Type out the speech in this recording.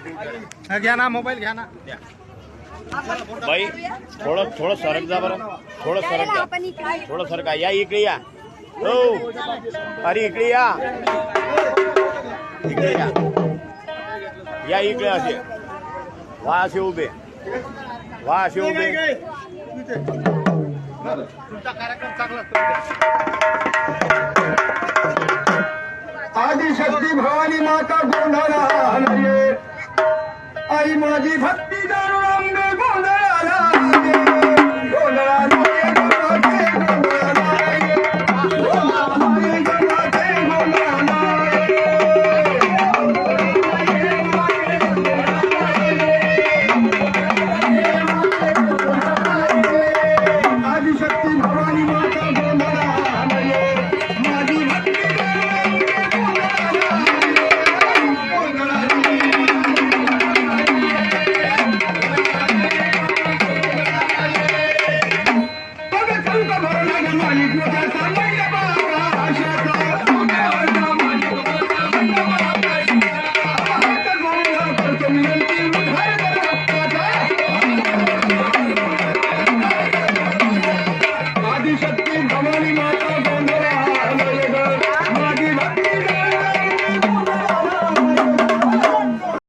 घ्या ना मोबाईल घ्या ना बाई थोडं सरक जा बरं थोडं सरक जा थोडं सरका या इकडे या हो अरे इकडे या या इकडे असे व्हा असे उभे व्हा असे उभे तुमचा कार्यक्रम चांगला आदिशक्ती भवानी माता गोंधळा आई माझी भक्ती दारू अंग गोंधळाला आदिशक्ती भवानी माता गोंधळा माझी भक्ती Vamos a